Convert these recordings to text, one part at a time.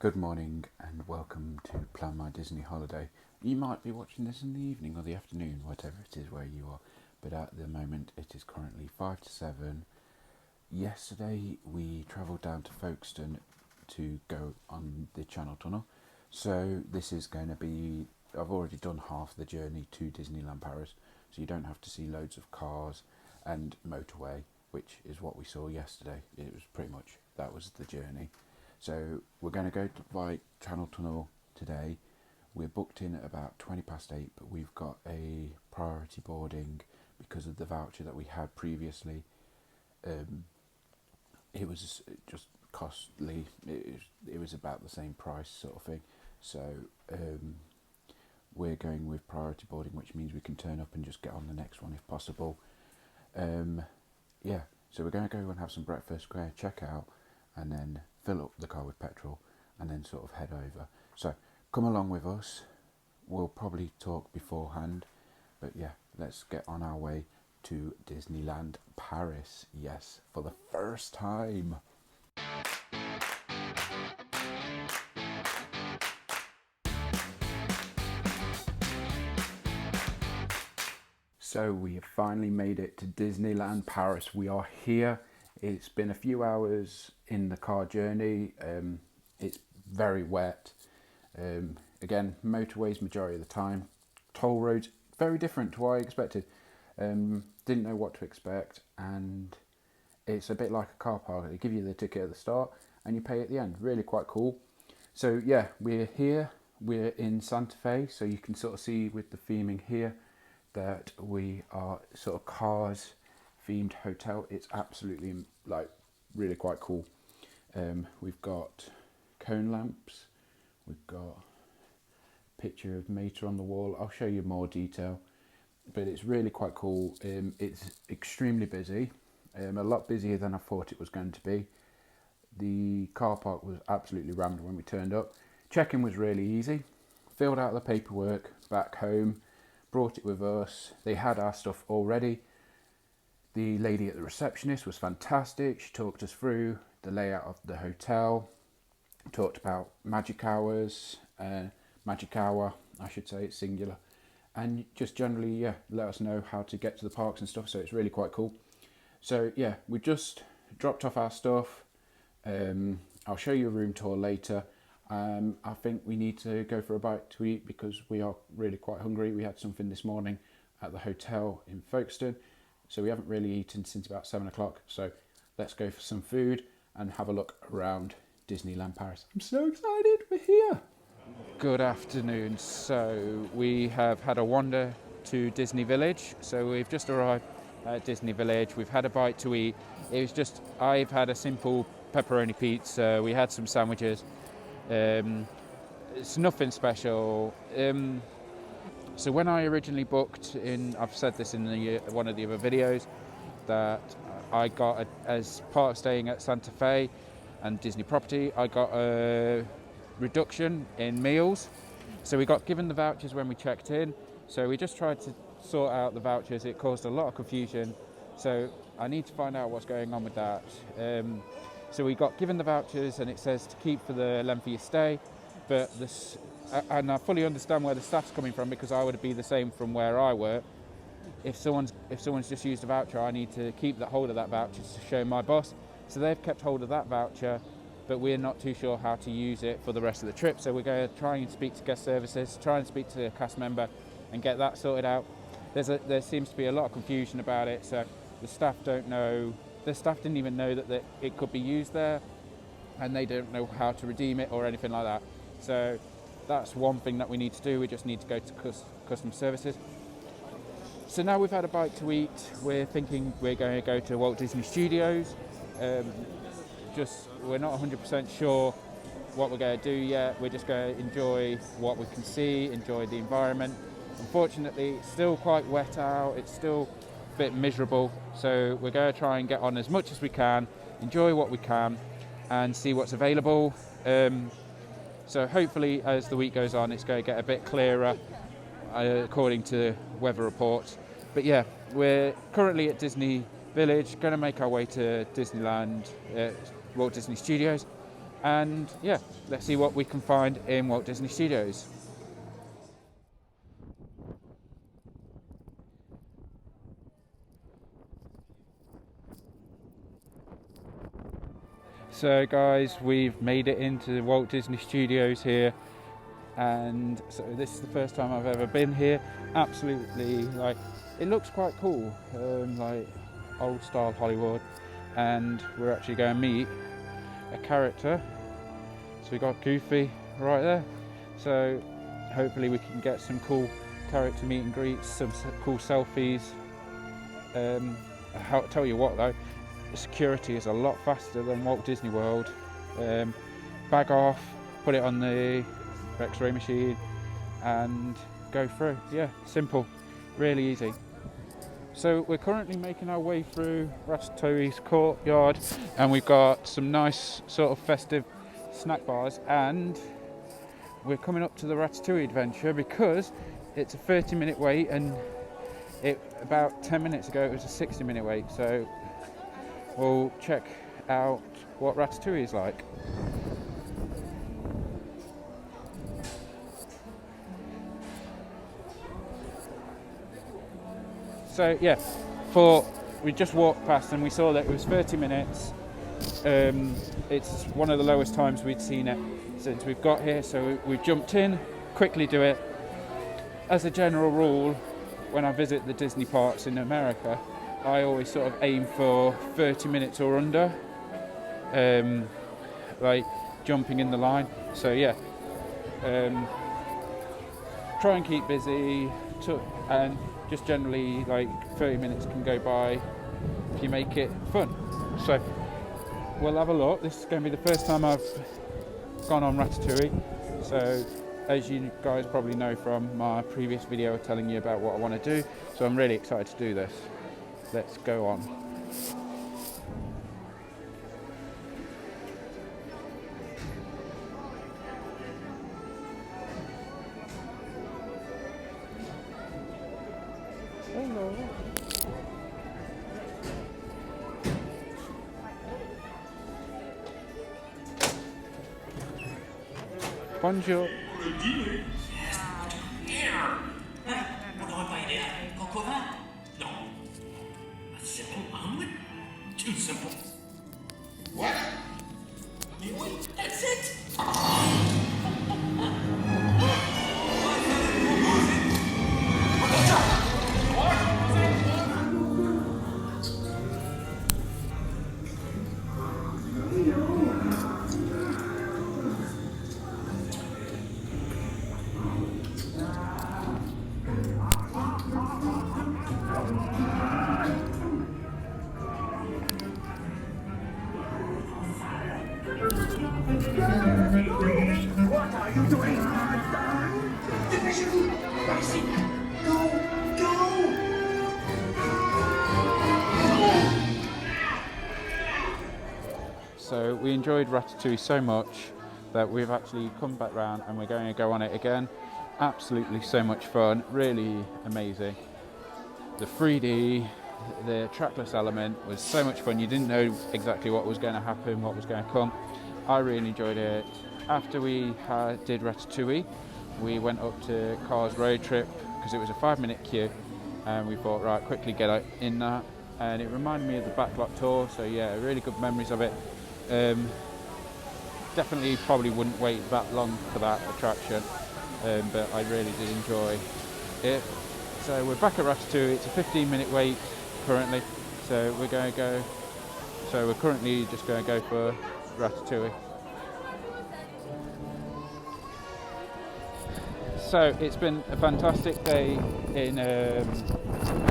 Good morning and welcome to Plan My Disney Holiday. You might be watching this in the evening or the afternoon, whatever it is where you are, but at the moment it is currently 5 to 7. Yesterday we travelled down to Folkestone to go on the Channel Tunnel, so this is going to be, I've already done half the journey to Disneyland Paris, so you don't have to see loads of cars and motorway, which is what we saw yesterday. It was pretty much, that was the journey. So we're going to go by Channel Tunnel today. We're booked in at about 20 past 8, but we've got a priority boarding because of the voucher that we had previously. It was just costly. It was about the same price sort of thing. So we're going with priority boarding, which means we can turn up and just get on the next one if possible. So we're going to go and have some breakfast, go check out, and then fill up the car with petrol and then sort of head over. So come along with us. We'll probably talk beforehand, but yeah, let's get on our way to Disneyland Paris. Yes, for the first time. So we have finally made it to Disneyland Paris. We are here. It's been a few hours in the car journey. It's very wet. Again, motorways majority of the time. Toll roads, very different to what I expected. Didn't know what to expect, and it's a bit like a car park. They give you the ticket at the start and you pay at the end. Really quite cool. So yeah, we're here. We're in Santa Fe, so you can sort of see with the theming here that we are sort of cars themed hotel. It's absolutely really quite cool. We've got cone lamps, we've got a picture of Mater on the wall. I'll show you more detail, but it's really quite cool. It's extremely busy, a lot busier than I thought it was going to be. The car park was absolutely rammed when we turned up. Check-in was really easy. Filled out the paperwork back home, brought it with us. They had our stuff already. The lady at the receptionist was fantastic. She talked us through the layout of the hotel, talked about magic hours, magic hour, I should say, it's singular, and just generally, let us know how to get to the parks and stuff, so it's really quite cool. So yeah, we just dropped off our stuff. I'll show you a room tour later. I think we need to go for a bite to eat because we are really quite hungry. We had something this morning at the hotel in Folkestone, so we haven't really eaten since about 7 o'clock. So let's go for some food and have a look around Disneyland Paris. I'm so excited, we're here. Good afternoon. So we have had a wander to Disney Village. So we've just arrived at Disney Village. We've had a bite to eat. I've had a simple pepperoni pizza. We had some sandwiches. It's nothing special. So when I originally booked I've said this in one of the other videos, that I got, as part of staying at Santa Fe and Disney property, I got a reduction in meals. So we got given the vouchers when we checked in. So we just tried to sort out the vouchers. It caused a lot of confusion. So I need to find out what's going on with that. So we got given the vouchers and it says to keep for the length of your stay. But and I fully understand where the staff's coming from, because I would be the same from where I work. If someone's just used a voucher, I need to keep hold of that voucher to show my boss. So they've kept hold of that voucher, but we're not too sure how to use it for the rest of the trip. So we're going to try and speak to guest services, try and speak to a cast member and get that sorted out. There seems to be a lot of confusion about it, so the staff don't know. The staff didn't even know that it could be used there, and they don't know how to redeem it or anything like that. So that's one thing that we need to do. We just need to go to customer services. So now we've had a bite to eat, we're thinking we're going to go to Walt Disney Studios. We're not 100% sure what we're going to do yet. We're just going to enjoy what we can see, enjoy the environment. Unfortunately, it's still quite wet out. It's still a bit miserable. So we're going to try and get on as much as we can, enjoy what we can, and see what's available. So hopefully, as the week goes on, it's going to get a bit clearer, according to weather reports. But yeah, we're currently at Disney Village, going to make our way to Disneyland, Walt Disney Studios. And yeah, let's see what we can find in Walt Disney Studios. So guys, we've made it into the Walt Disney Studios here, and so this is the first time I've ever been here. Absolutely, like, it looks quite cool, like old style Hollywood, and we're actually going to meet a character. So we got Goofy right there, so hopefully we can get some cool character meet and greets, some cool selfies. I'll tell you what though, the security is a lot faster than Walt Disney World. Bag off, put it on the X-ray machine and go through. Yeah, simple, really easy. So we're currently making our way through Ratatouille's courtyard, and we've got some nice sort of festive snack bars, and we're coming up to the Ratatouille Adventure because it's a 30-minute wait, and about 10 minutes ago it was a 60-minute wait, so we'll check out what Ratatouille is like. So yeah, we just walked past and we saw that it was 30 minutes. It's one of the lowest times we'd seen it since we've got here, so we jumped in, quickly do it. As a general rule, when I visit the Disney parks in America, I always sort of aim for 30 minutes or under, like jumping in the line. So yeah, try and keep busy, and just generally like 30 minutes can go by if you make it fun. So we'll have a look. This is going to be the first time I've gone on Ratatouille, so as you guys probably know from my previous video telling you about what I want to do, so I'm really excited to do this. Let's go on. Hello. Bonjour. Le dîner. On n'aurait pas aidé à Coco Vin? Non. A simple omelet? Too simple. What? Oui, that's it. What are you doing? Dépêchez-vous! Par ici! Go! Go! So we enjoyed Ratatouille so much that we've actually come back round and we're going to go on it again. Absolutely so much fun, really amazing. The 3D, the trackless element was so much fun. You didn't know exactly what was going to happen, what was going to come. I really enjoyed it. After we did Ratatouille, we went up to Cars Road Trip because it was a 5-minute queue, and we thought, right, quickly get in that, and it reminded me of the Backlot Tour, so yeah, really good memories of it. Definitely probably wouldn't wait that long for that attraction, but I really did enjoy it. So we're back at Ratatouille. It's a 15-minute wait currently, so we're currently just going to go for Ratatouille. So it's been a fantastic day in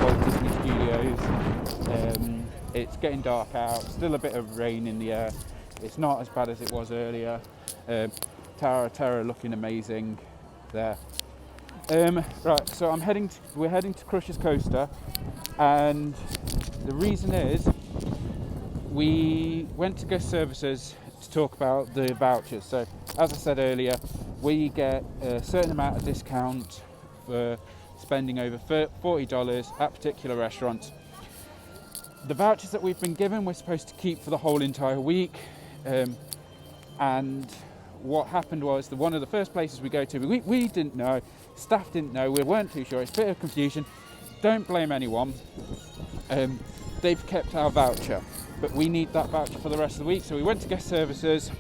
Walt Disney Studios. It's getting dark out, still a bit of rain in the air. It's not as bad as it was earlier. Tower of Terror looking amazing there. Right, so we're heading to Crusher's Coaster, and the reason is we went to guest services to talk about the vouchers. So as I said earlier, we get a certain amount of discount for spending over $40 at particular restaurants. The vouchers that we've been given we're supposed to keep for the whole entire week. And what happened was that one of the first places we go to, we didn't know, staff didn't know, we weren't too sure, it's a bit of confusion. Don't blame anyone. They've kept our voucher, but we need that voucher for the rest of the week. So we went to guest services.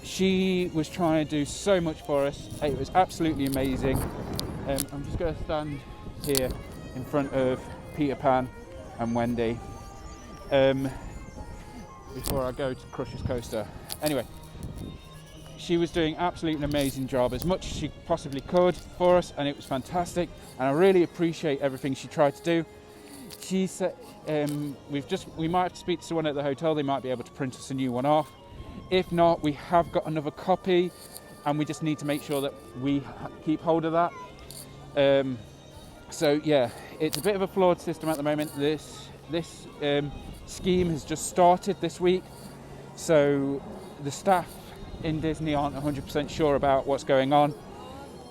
She was trying to do so much for us. It was absolutely amazing. I'm just going to stand here in front of Peter Pan and Wendy before I go to Crush's Coaster. Anyway, she was doing absolutely an amazing job, as much as she possibly could for us, and it was fantastic. And I really appreciate everything she tried to do. She said we might have to speak to someone at the hotel. They might be able to print us a new one off. If not, we have got another copy, and we just need to make sure that we keep hold of that. So yeah, it's a bit of a flawed system at the moment. This scheme has just started this week, so the staff in Disney aren't 100% sure about what's going on,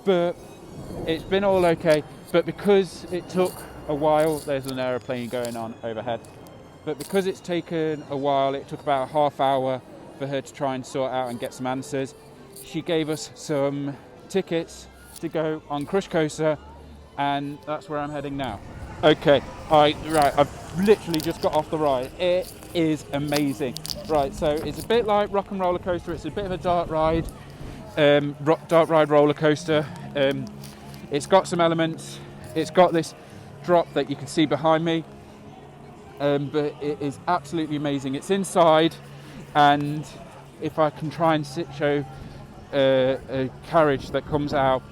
but it's been all okay. But because it took a while, there's an aeroplane going on overhead, but because it's taken a while, it took about a half hour for her to try and sort out and get some answers. She gave us some tickets to go on Crush Coaster, and that's where I'm heading now. Okay, I've literally just got off the ride. It is amazing. Right, so it's a bit like Rock and Roller Coaster. It's a bit of a dark ride roller coaster. It's got some elements. It's got this drop that you can see behind me, but it is absolutely amazing. It's inside, and if I can try and show a carriage that comes out,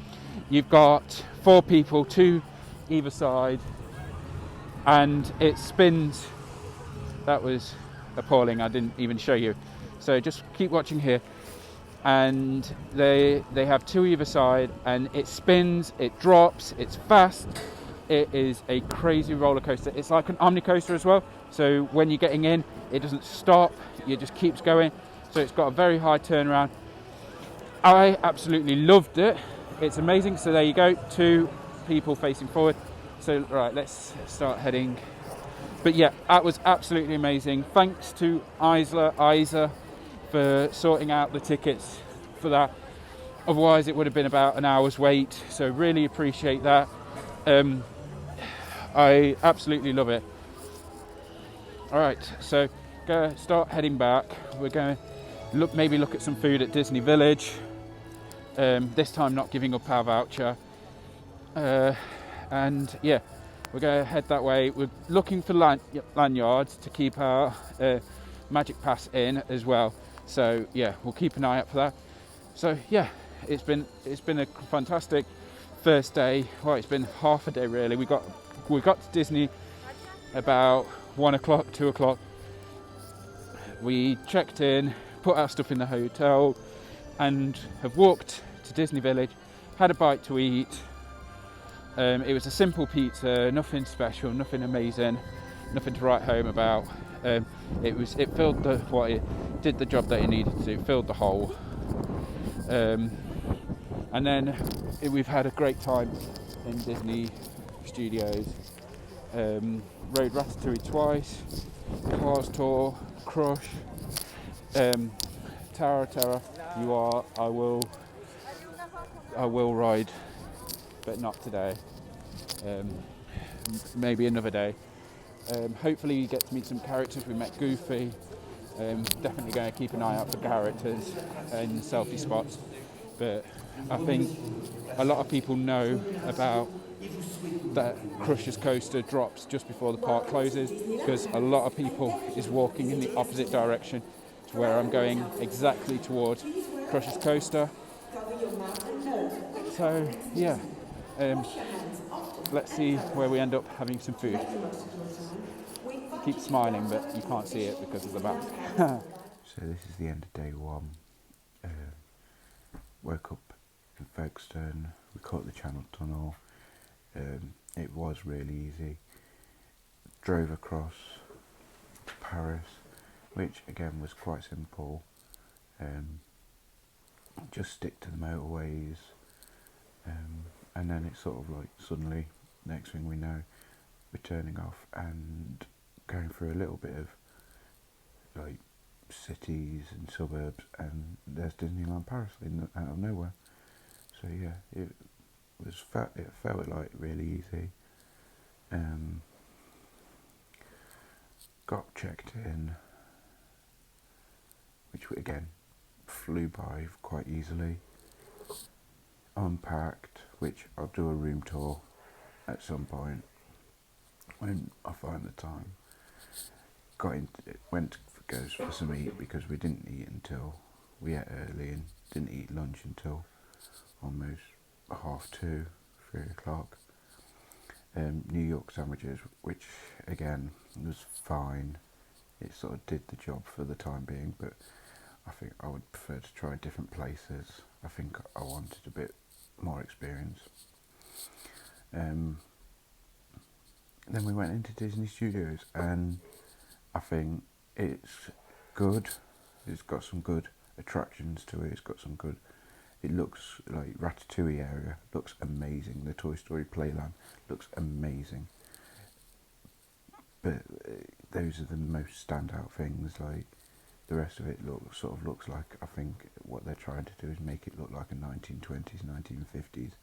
you've got 4 people, 2 either side, and it spins. That was appalling. I didn't even show you, so just keep watching here. And they have 2 either side, and it spins, it drops, it's fast. It is a crazy roller coaster. It's like an omni coaster as well, so when you're getting in, it doesn't stop, it just keeps going. So it's got a very high turnaround. I absolutely loved it. It's amazing. So there you go, 2 people facing forward. So right, let's start heading. But yeah, that was absolutely amazing. Thanks to Isa for sorting out the tickets for that. Otherwise it would have been about an hour's wait. So really appreciate that. I absolutely love it. Alright, so go start heading back. We're going to maybe look at some food at Disney Village. This time not giving up our voucher. And yeah, we're going to head that way. We're looking for lanyards to keep our Magic Pass in as well. So yeah, we'll keep an eye out for that. So yeah, it's been a fantastic first day. Well, it's been half a day really. We got to Disney about 1 o'clock, 2 o'clock. We checked in, put our stuff in the hotel, and have walked to Disney Village, had a bite to eat. It was a simple pizza, nothing special, nothing amazing, nothing to write home about. It did the job that it needed to do, filled the hole. And then we've had a great time in Disney Studios. Rode Ratatouille twice, Cars Tour, Crush, Terra. I will ride, but not today. Maybe another day. Hopefully you get to meet some characters. We met Goofy. Definitely going to keep an eye out for characters and selfie spots. But I think a lot of people know about that Crush's Coaster drops just before the park closes, because a lot of people is walking in the opposite direction to where I'm going, exactly towards Crush's Coaster. So yeah, let's see where we end up having some food. Keep smiling, but you can't see it because of the mask. So this is the end of day 1. Woke up in Folkestone. We caught the Channel Tunnel. It was really easy. Drove across to Paris, which again was quite simple. Just stick to the motorways, and then it's sort of like suddenly, next thing we know, we're turning off and going through a little bit of like cities and suburbs, and there's Disneyland Paris out of nowhere. So yeah, it felt like really easy. Got checked in, which again flew by quite easily. Unpacked, which I'll do a room tour at some point when I find the time. Went for goes for some eat because we didn't eat until we ate early and didn't eat lunch until almost 2:30, 3:00. New York sandwiches, which again was fine. It sort of did the job for the time being, but I think I would prefer to try different places. I think I wanted a bit more experience. Then we went into Disney Studios, and I think it's good. It's got some good attractions to it. It's got some good. It looks like Ratatouille area. Looks amazing. The Toy Story Playland looks amazing. But those are the most standout things. Like the rest of it looks like, I think what they're trying to do is make it look like a 1920s, 1950s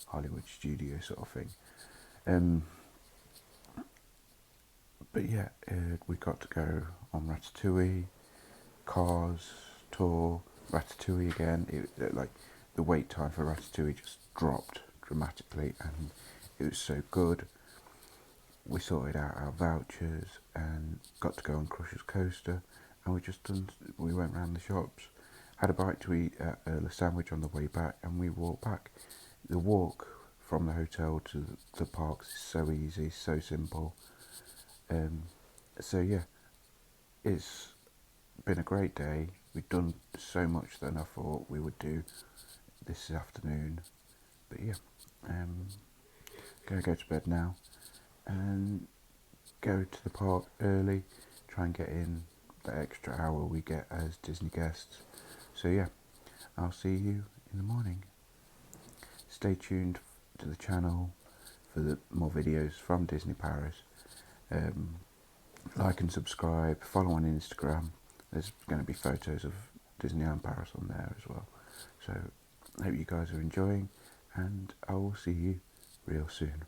Hollywood studio sort of thing. But yeah, we got to go on Ratatouille, Cars tour, Ratatouille again. Like the wait time for Ratatouille just dropped dramatically, and it was so good. We sorted out our vouchers and got to go on Crusher's Coaster, and we went round the shops, had a bite to eat at a sandwich on the way back, and we walked back. The walk from the hotel to the parks is so easy, so simple. So yeah, it's been a great day. We've done so much than I thought we would do this afternoon. But yeah, gonna go to bed now and go to the park early, try and get in the extra hour we get as Disney guests. So yeah, I'll see you in the morning. Stay tuned to the channel for more videos from Disney Paris. Like and subscribe, follow on Instagram. There's going to be photos of Disneyland Paris on there as well. So I hope you guys are enjoying, and I will see you real soon.